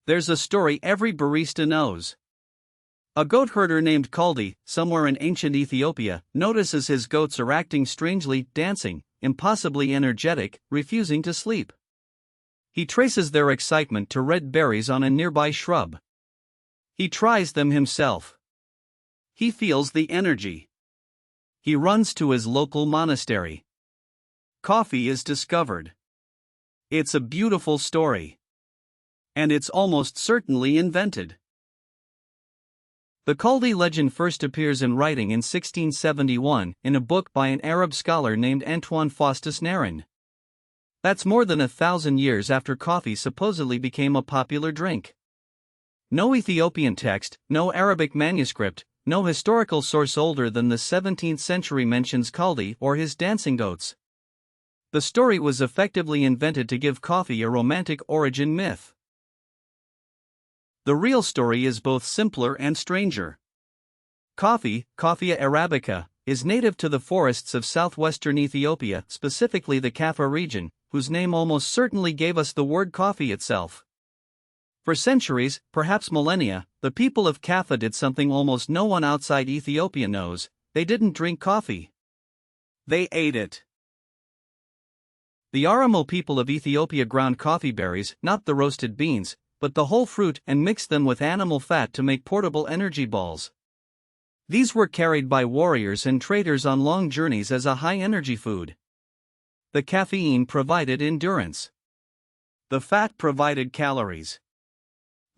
There's a story every barista knows. A goat herder named Kaldi, somewhere in ancient Ethiopia, notices his goats are acting strangely, dancing, impossibly energetic, refusing to sleep. He traces their excitement to red berries on a nearby shrub. He tries them himself. He feels the energy. He runs to his local monastery. Coffee is discovered. It's a beautiful story. And it's almost certainly invented. The Kaldi legend first appears in writing in 1671 in a book by an Arab scholar named Antoine Faustus Naran. That's more than 1,000 years after coffee supposedly became a popular drink. No Ethiopian text, no Arabic manuscript, no historical source older than the 17th century mentions Kaldi or his dancing goats. The story was effectively invented to give coffee a romantic origin myth. The real story is both simpler and stranger. Coffee, Coffea arabica, is native to the forests of southwestern Ethiopia, specifically the Kaffa region, whose name almost certainly gave us the word coffee itself. For centuries, perhaps millennia, the people of Kaffa did something almost no one outside Ethiopia knows: they didn't drink coffee. They ate it. The Oromo people of Ethiopia ground coffee berries, not the roasted beans, but the whole fruit, and mixed them with animal fat to make portable energy balls. These were carried by warriors and traders on long journeys as a high-energy food. The caffeine provided endurance. The fat provided calories.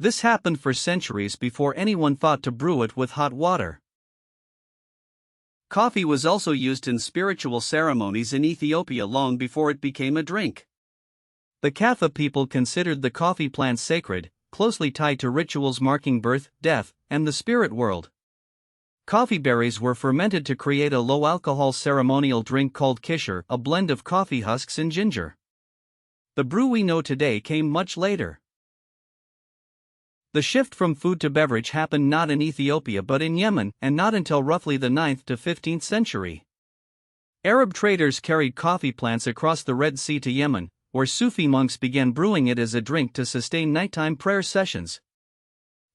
This happened for centuries before anyone thought to brew it with hot water. Coffee was also used in spiritual ceremonies in Ethiopia long before it became a drink. The Kaffa people considered the coffee plant sacred, closely tied to rituals marking birth, death, and the spirit world. Coffee berries were fermented to create a low-alcohol ceremonial drink called kishir, a blend of coffee husks and ginger. The brew we know today came much later. The shift from food to beverage happened not in Ethiopia but in Yemen, and not until roughly the 9th to 15th century. Arab traders carried coffee plants across the Red Sea to Yemen, where Sufi monks began brewing it as a drink to sustain nighttime prayer sessions.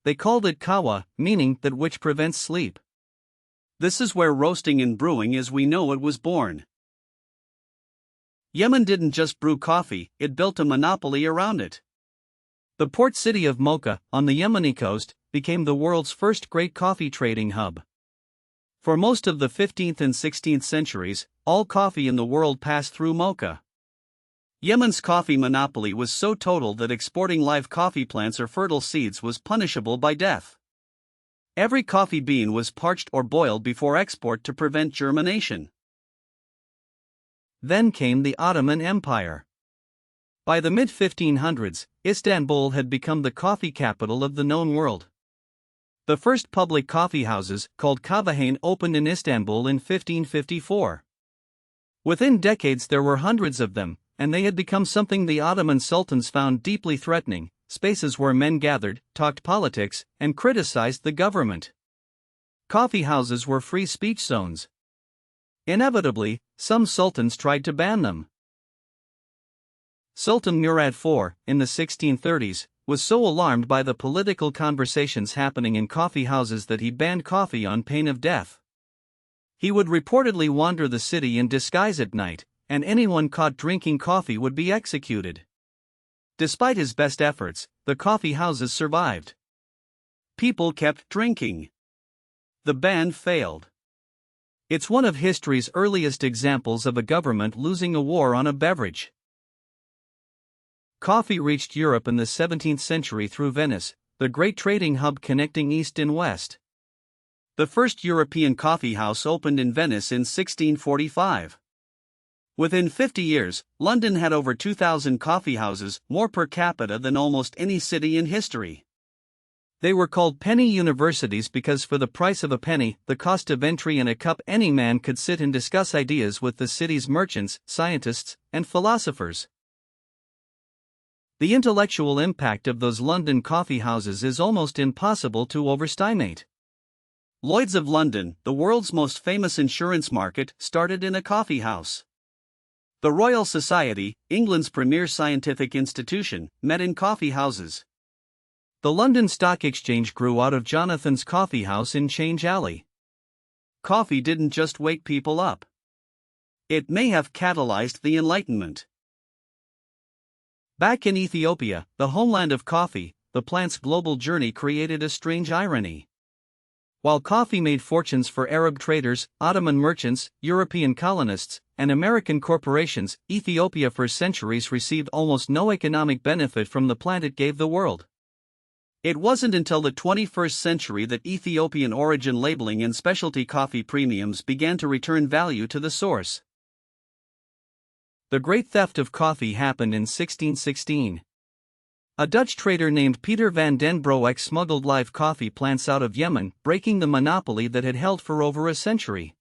They called it kawa, meaning that which prevents sleep. This is where roasting and brewing as we know it was born. Yemen didn't just brew coffee, it built a monopoly around it. The port city of Mocha, on the Yemeni coast, became the world's first great coffee trading hub. For most of the 15th and 16th centuries, all coffee in the world passed through Mocha. Yemen's coffee monopoly was so total that exporting live coffee plants or fertile seeds was punishable by death. Every coffee bean was parched or boiled before export to prevent germination. Then came the Ottoman Empire. By the mid-1500s, Istanbul had become the coffee capital of the known world. The first public coffee houses, called kahvehane, opened in Istanbul in 1554. Within decades there were hundreds of them, and they had become something the Ottoman sultans found deeply threatening: spaces where men gathered, talked politics, and criticized the government. Coffee houses were free speech zones. Inevitably, some sultans tried to ban them. Sultan Murad IV, in the 1630s, was so alarmed by the political conversations happening in coffee houses that he banned coffee on pain of death. He would reportedly wander the city in disguise at night, and anyone caught drinking coffee would be executed. Despite his best efforts, the coffee houses survived. People kept drinking. The ban failed. It's one of history's earliest examples of a government losing a war on a beverage. Coffee reached Europe in the 17th century through Venice, the great trading hub connecting East and West. The first European coffee house opened in Venice in 1645. Within 50 years, London had over 2,000 coffee houses, more per capita than almost any city in history. They were called penny universities because for the price of a penny, the cost of entry and a cup, any man could sit and discuss ideas with the city's merchants, scientists, and philosophers. The intellectual impact of those London coffee houses is almost impossible to overestimate. Lloyd's of London, the world's most famous insurance market, started in a coffee house. The Royal Society, England's premier scientific institution, met in coffee houses. The London Stock Exchange grew out of Jonathan's coffee house in Change Alley. Coffee didn't just wake people up. It may have catalyzed the Enlightenment. Back in Ethiopia, the homeland of coffee, the plant's global journey created a strange irony. While coffee made fortunes for Arab traders, Ottoman merchants, European colonists, and American corporations, Ethiopia for centuries received almost no economic benefit from the plant it gave the world. It wasn't until the 21st century that Ethiopian origin labeling and specialty coffee premiums began to return value to the source. The Great Theft of Coffee happened in 1616. A Dutch trader named Peter van den Broek smuggled live coffee plants out of Yemen, breaking the monopoly that had held for over a century.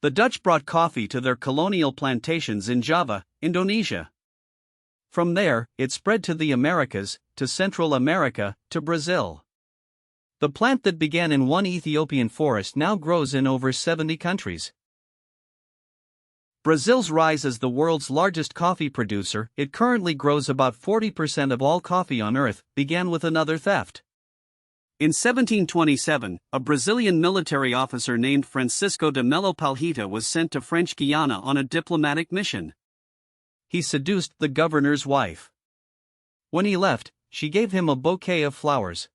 The Dutch brought coffee to their colonial plantations in Java, Indonesia. From there, it spread to the Americas, to Central America, to Brazil. The plant that began in one Ethiopian forest now grows in over 70 countries. Brazil's rise as the world's largest coffee producer, it currently grows about 40% of all coffee on Earth, began with another theft. In 1727, a Brazilian military officer named Francisco de Melo Palhita was sent to French Guiana on a diplomatic mission. He seduced the governor's wife. When he left, she gave him a bouquet of flowers.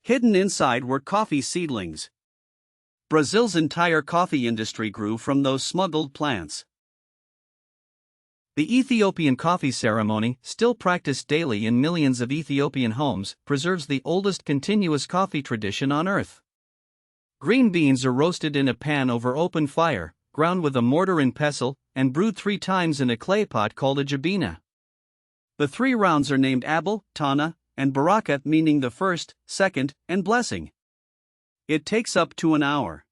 Hidden inside were coffee seedlings. Brazil's entire coffee industry grew from those smuggled plants. The Ethiopian coffee ceremony, still practiced daily in millions of Ethiopian homes, preserves the oldest continuous coffee tradition on earth. Green beans are roasted in a pan over open fire, ground with a mortar and pestle, and brewed 3 times in a clay pot called a jabina. The 3 rounds are named Abel, Tana, and Baraka, meaning the first, second, and blessing. It takes up to an hour.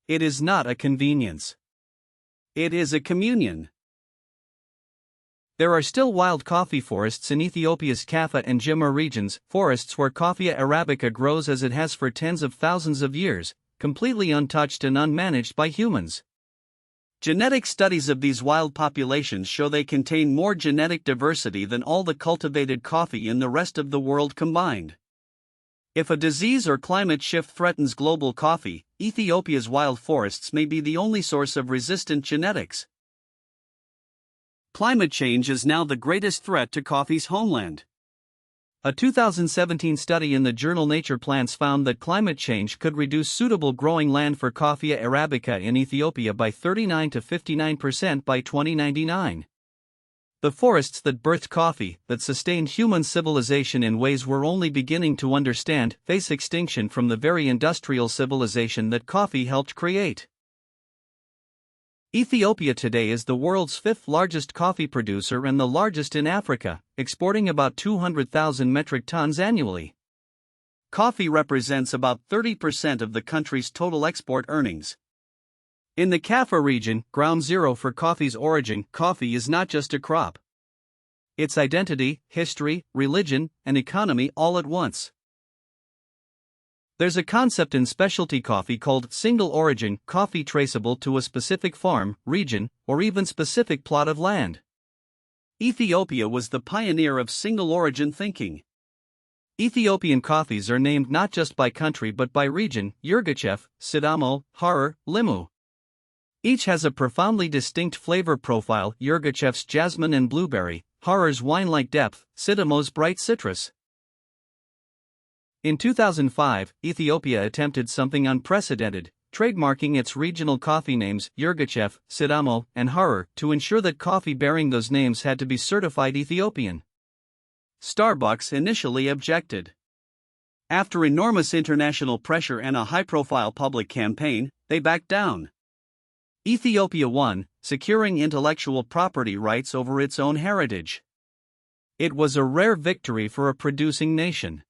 It is not a convenience. It is a communion. There are still wild coffee forests in Ethiopia's Kaffa and Jimma regions, forests where Coffea arabica grows as it has for tens of thousands of years, completely untouched and unmanaged by humans. Genetic studies of these wild populations show they contain more genetic diversity than all the cultivated coffee in the rest of the world combined. If a disease or climate shift threatens global coffee, Ethiopia's wild forests may be the only source of resistant genetics. Climate change is now the greatest threat to coffee's homeland. A 2017 study in the journal Nature Plants found that climate change could reduce suitable growing land for Coffea arabica in Ethiopia by 39 to 59% by 2099. The forests that birthed coffee, that sustained human civilization in ways we're only beginning to understand, face extinction from the very industrial civilization that coffee helped create. Ethiopia today is the world's 5th largest coffee producer and the largest in Africa, exporting about 200,000 metric tons annually. Coffee represents about 30% of the country's total export earnings. In the Kaffa region, ground zero for coffee's origin, coffee is not just a crop. It's identity, history, religion, and economy all at once. There's a concept in specialty coffee called single origin coffee, traceable to a specific farm, region, or even specific plot of land. Ethiopia was the pioneer of single origin thinking. Ethiopian coffees are named not just by country but by region: Yirgacheffe, Sidamo, Harar, Limu. Each has a profoundly distinct flavor profile: Yirgacheffe's jasmine and blueberry, Harar's wine-like depth, Sidamo's bright citrus. In 2005, Ethiopia attempted something unprecedented, trademarking its regional coffee names, Yirgacheffe, Sidamo, and Harar, to ensure that coffee bearing those names had to be certified Ethiopian. Starbucks initially objected. After enormous international pressure and a high-profile public campaign, they backed down. Ethiopia won, securing intellectual property rights over its own heritage. It was a rare victory for a producing nation.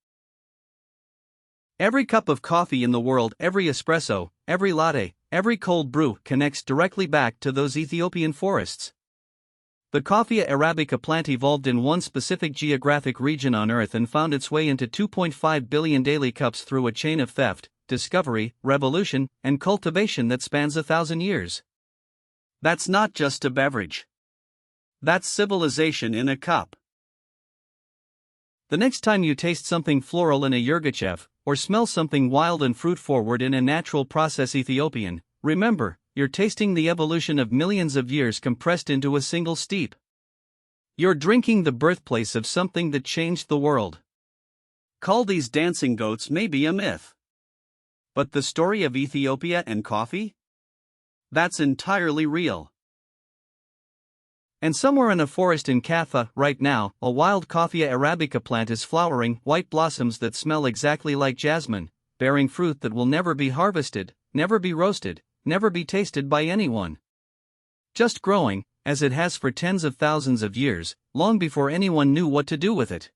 Every cup of coffee in the world, every espresso, every latte, every cold brew connects directly back to those Ethiopian forests. The Coffea arabica plant evolved in one specific geographic region on Earth and found its way into 2.5 billion daily cups through a chain of theft, discovery, revolution, and cultivation that spans 1,000 years. That's not just a beverage. That's civilization in a cup. The next time you taste something floral in a yirgacheffe, or smell something wild and fruit-forward in a natural process Ethiopian, remember, you're tasting the evolution of millions of years compressed into a single steep. You're drinking the birthplace of something that changed the world. Kaldi's dancing goats may be a myth. But the story of Ethiopia and coffee? That's entirely real. And somewhere in a forest in Kaffa, right now, a wild Coffea arabica plant is flowering, white blossoms that smell exactly like jasmine, bearing fruit that will never be harvested, never be roasted, never be tasted by anyone. Just growing, as it has for tens of thousands of years, long before anyone knew what to do with it.